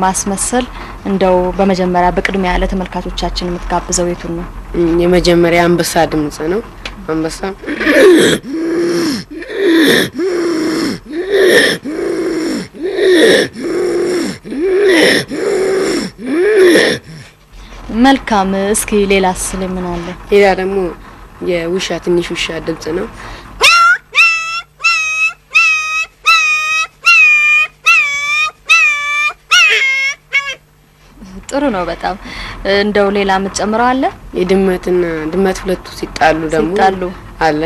ማስመሰል እንደው በመጀመሪያ በቅድሚያ ያለ ተመልካቾቻችን የምትጋብዘው የቱን ነው? የመጀመሪያ አንበሳ ድምጽ ነው። አንበሳ መልካም። እስኪ ሌላስ ምን አለ? ሌላ ደግሞ የውሻ ትንሽ ውሻ ድምጽ ነው። ጥሩ ነው በጣም። እንደው ሌላ የምትጨምረው አለ? የድመትና ድመት ሁለቱ ሲጣሉ ደግሞ አለ።